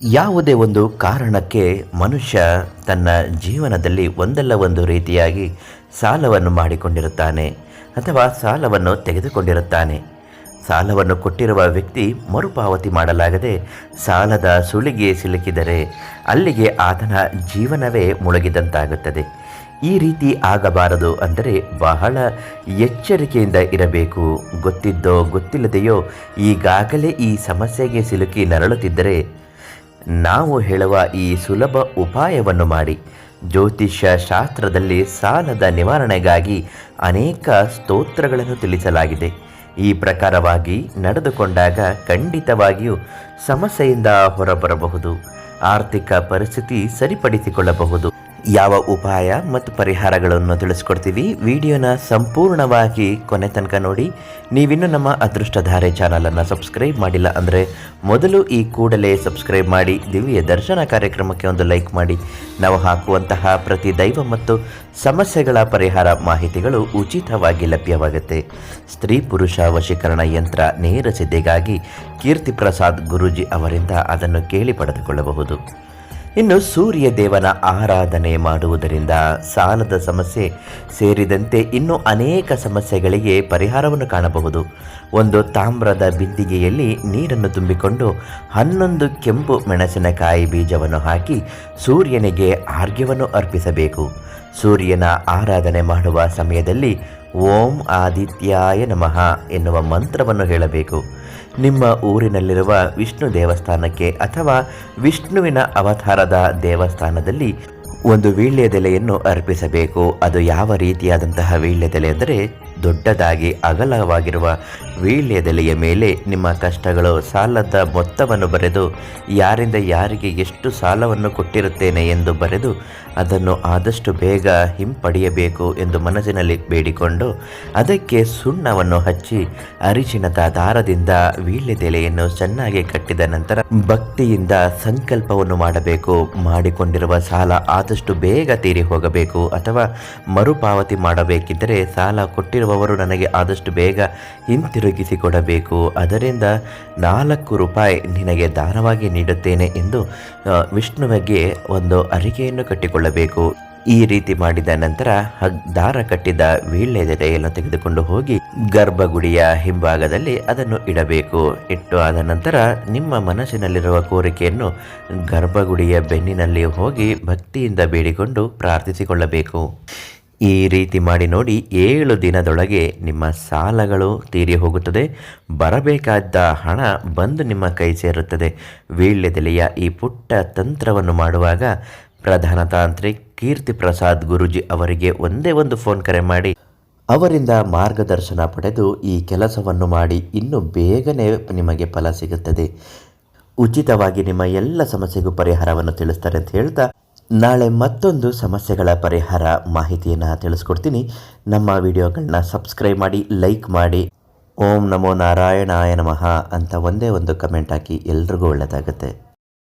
ಯಾವುದೇ ಒಂದು ಕಾರಣಕ್ಕೆ ಮನುಷ್ಯ ತನ್ನ ಜೀವನದಲ್ಲಿ ಒಂದಲ್ಲ ಒಂದು ರೀತಿಯಾಗಿ ಸಾಲವನ್ನು ಮಾಡಿಕೊಂಡಿರುತ್ತಾನೆ ಅಥವಾ ಸಾಲವನ್ನು ತೆಗೆದುಕೊಂಡಿರುತ್ತಾನೆ. ಸಾಲವನ್ನು ಕೊಟ್ಟಿರುವ ವ್ಯಕ್ತಿ ಮರುಪಾವತಿ ಮಾಡಲಾಗದೆ ಸಾಲದ ಸುಳಿಗೆ ಸಿಲುಕಿದರೆ ಅಲ್ಲಿಗೆ ಆತನ ಜೀವನವೇ ಮುಳುಗಿದಂತಾಗುತ್ತದೆ. ಈ ರೀತಿ ಆಗಬಾರದು ಅಂದರೆ ಬಹಳ ಎಚ್ಚರಿಕೆಯಿಂದ ಇರಬೇಕು. ಗೊತ್ತಿದ್ದೋ ಗೊತ್ತಿಲ್ಲದೆಯೋ ಈಗಾಗಲೇ ಈ ಸಮಸ್ಯೆಗೆ ಸಿಲುಕಿ ನರಳುತ್ತಿದ್ದರೆ ನಾವು ಹೇಳುವ ಈ ಸುಲಭ ಉಪಾಯವನ್ನು ಮಾಡಿ. ಜ್ಯೋತಿಷ್ಯ ಶಾಸ್ತ್ರದಲ್ಲಿ ಸಾಲದ ನಿವಾರಣೆಗಾಗಿ ಅನೇಕ ಸ್ತೋತ್ರಗಳನ್ನು ತಿಳಿಸಲಾಗಿದೆ. ಈ ಪ್ರಕಾರವಾಗಿ ನಡೆದುಕೊಂಡಾಗ ಖಂಡಿತವಾಗಿಯೂ ಸಮಸ್ಯೆಯಿಂದ ಹೊರಬರಬಹುದು, ಆರ್ಥಿಕ ಪರಿಸ್ಥಿತಿ ಸರಿಪಡಿಸಿಕೊಳ್ಳಬಹುದು. ಯಾವ ಉಪಾಯ ಮತ್ತು ಪರಿಹಾರಗಳನ್ನು ತಿಳಿಸ್ಕೊಡ್ತೀವಿ. ವಿಡಿಯೋನ ಸಂಪೂರ್ಣವಾಗಿ ಕೊನೆ ತನಕ ನೋಡಿ. ನೀವಿನ್ನೂ ನಮ್ಮ ಅದೃಷ್ಟಧಾರೆ ಚಾನಲನ್ನು ಸಬ್ಸ್ಕ್ರೈಬ್ ಮಾಡಿಲ್ಲ ಅಂದರೆ ಮೊದಲು ಈ ಕೂಡಲೇ ಸಬ್ಸ್ಕ್ರೈಬ್ ಮಾಡಿ, ದಿವ್ಯ ದರ್ಶನ ಕಾರ್ಯಕ್ರಮಕ್ಕೆ ಒಂದು ಲೈಕ್ ಮಾಡಿ. ನಾವು ಹಾಕುವಂತಹ ಪ್ರತಿ ದೈವ ಮತ್ತು ಸಮಸ್ಯೆಗಳ ಪರಿಹಾರ ಮಾಹಿತಿಗಳು ಉಚಿತವಾಗಿ ಲಭ್ಯವಾಗುತ್ತೆ. ಸ್ತ್ರೀ ಪುರುಷ ವಶೀಕರಣ ಯಂತ್ರ ನೇರ ಸಿದ್ಧಿಗಾಗಿ ಕೀರ್ತಿ ಪ್ರಸಾದ್ ಗುರೂಜಿ ಅವರಿಂದ ಅದನ್ನು ಕೇಳಿ ಪಡೆದುಕೊಳ್ಳಬಹುದು. ಇನ್ನು ಸೂರ್ಯ ದೇವನ ಆರಾಧನೆ ಮಾಡುವುದರಿಂದ ಸಾಲದ ಸಮಸ್ಯೆ ಸೇರಿದಂತೆ ಇನ್ನೂ ಅನೇಕ ಸಮಸ್ಯೆಗಳಿಗೆ ಪರಿಹಾರವನ್ನು ಕಾಣಬಹುದು. ಒಂದು ತಾಮ್ರದ ಬಿಂದಿಗೆಯಲ್ಲಿ ನೀರನ್ನು ತುಂಬಿಕೊಂಡು 11 ಕೆಂಪು ಮೆಣಸಿನಕಾಯಿ ಬೀಜವನ್ನು ಹಾಕಿ ಸೂರ್ಯನಿಗೆ ಆರ್ಘ್ಯವನ್ನು ಅರ್ಪಿಸಬೇಕು. ಸೂರ್ಯನ ಆರಾಧನೆ ಮಾಡುವ ಸಮಯದಲ್ಲಿ ಓಂ ಆದಿತ್ಯಾಯ ನಮಃ ಎನ್ನುವ ಮಂತ್ರವನ್ನು ಹೇಳಬೇಕು. ನಿಮ್ಮ ಊರಿನಲ್ಲಿರುವ ವಿಷ್ಣು ದೇವಸ್ಥಾನಕ್ಕೆ ಅಥವಾ ವಿಷ್ಣುವಿನ ಅವತಾರದ ದೇವಸ್ಥಾನದಲ್ಲಿ ಒಂದು ವೀಳ್ಯದೆಲೆಯನ್ನು ಅರ್ಪಿಸಬೇಕು. ಅದು ಯಾವ ರೀತಿಯಾದಂತಹ ವೀಳ್ಯದೆಲೆ ಅಂದರೆ ದೊಡ್ಡದಾಗಿ ಅಗಲವಾಗಿರುವ ವೀಳ್ಯದೆಲೆಯ ಮೇಲೆ ನಿಮ್ಮ ಕಷ್ಟಗಳು, ಸಾಲದ ಮೊತ್ತವನ್ನು ಬರೆದು, ಯಾರಿಂದ ಯಾರಿಗೆ ಎಷ್ಟು ಸಾಲವನ್ನು ಕೊಟ್ಟಿರುತ್ತೇನೆ ಎಂದು ಬರೆದು ಅದನ್ನು ಆದಷ್ಟು ಬೇಗ ಹಿಂಪಡೆಯಬೇಕು ಎಂದು ಮನಸ್ಸಿನಲ್ಲಿ ಬೇಡಿಕೊಂಡು ಅದಕ್ಕೆ ಸುಣ್ಣವನ್ನು ಹಚ್ಚಿ ಅರಿಶಿಣದ ದಾರದಿಂದ ವೀಳ್ಯದೆಲೆಯನ್ನು ಚೆನ್ನಾಗಿ ಕಟ್ಟಿದ ನಂತರ ಭಕ್ತಿಯಿಂದ ಸಂಕಲ್ಪವನ್ನು ಮಾಡಬೇಕು. ಮಾಡಿಕೊಂಡಿರುವ ಸಾಲ ಆದಷ್ಟು ಬೇಗ ತೀರಿ ಹೋಗಬೇಕು ಅಥವಾ ಮರುಪಾವತಿ ಮಾಡಬೇಕಿದ್ದರೆ ಸಾಲ ಕೊಟ್ಟಿರುವವರು ನನಗೆ ಆದಷ್ಟು ಬೇಗ ಹಿಂತಿರುಗಿಸಿಕೊಡಬೇಕು, ಅದರಿಂದ 4 ರೂಪಾಯಿ ನಿನಗೆ ದಾನವಾಗಿ ನೀಡುತ್ತೇನೆ ಎಂದು ವಿಷ್ಣುವಿಗೆ ಒಂದು ಅರಿಕೆಯನ್ನು ಕಟ್ಟಿಕೊಳ್ಳಬೇಕು. ಈ ರೀತಿ ಮಾಡಿದ ನಂತರ ದಾರ ಕಟ್ಟಿದ ವೀಳ್ಯದೆಲೆಯನ್ನು ತೆಗೆದುಕೊಂಡು ಹೋಗಿ ಗರ್ಭಗುಡಿಯ ಹಿಂಭಾಗದಲ್ಲಿ ಅದನ್ನು ಇಡಬೇಕು. ಇಟ್ಟು ಆದ ನಂತರ ನಿಮ್ಮ ಮನಸ್ಸಿನಲ್ಲಿರುವ ಕೋರಿಕೆಯನ್ನು ಗರ್ಭಗುಡಿಯ ಬೆನ್ನಿನಲ್ಲಿ ಹೋಗಿ ಭಕ್ತಿಯಿಂದ ಬೇಡಿಕೊಂಡು ಪ್ರಾರ್ಥಿಸಿಕೊಳ್ಳಬೇಕು. ಈ ರೀತಿ ಮಾಡಿ ನೋಡಿ, 7 ದಿನದೊಳಗೆ ನಿಮ್ಮ ಸಾಲಗಳು ತೀರಿ ಹೋಗುತ್ತದೆ. ಬರಬೇಕಾದ ಹಣ ಬಂದು ನಿಮ್ಮ ಕೈ ಸೇರುತ್ತದೆ. ವೀಳ್ಯದೆಲೆಯ ಈ ಪುಟ್ಟ ತಂತ್ರವನ್ನು ಮಾಡುವಾಗ ಪ್ರಧಾನ ತಾಂತ್ರಿಕ್ ಕೀರ್ತಿ ಪ್ರಸಾದ್ ಗುರೂಜಿ ಅವರಿಗೆ ಒಂದೇ ಒಂದು ಫೋನ್ ಕರೆ ಮಾಡಿ ಅವರಿಂದ ಮಾರ್ಗದರ್ಶನ ಪಡೆದು ಈ ಕೆಲಸವನ್ನು ಮಾಡಿ, ಇನ್ನು ಬೇಗನೆ ನಿಮಗೆ ಫಲ ಸಿಗುತ್ತದೆ. ಉಚಿತವಾಗಿ ನಿಮ್ಮ ಎಲ್ಲ ಸಮಸ್ಯೆಗೂ ಪರಿಹಾರವನ್ನು ತಿಳಿಸ್ತಾರೆ ಅಂತ ಹೇಳ್ತಾ ನಾಳೆ ಮತ್ತೊಂದು ಸಮಸ್ಯೆಗಳ ಪರಿಹಾರ ಮಾಹಿತಿಯನ್ನು ತಿಳಿಸ್ಕೊಡ್ತೀನಿ. ನಮ್ಮ ವಿಡಿಯೋಗಳನ್ನ ಸಬ್ಸ್ಕ್ರೈಬ್ ಮಾಡಿ, ಲೈಕ್ ಮಾಡಿ. ಓಂ ನಮೋ ನಾರಾಯಣಾಯ ನಮಃ ಅಂತ ಒಂದೇ ಒಂದು ಕಮೆಂಟ್ ಹಾಕಿ. ಎಲ್ರಿಗೂ ಒಳ್ಳೆಯದಾಗುತ್ತೆ.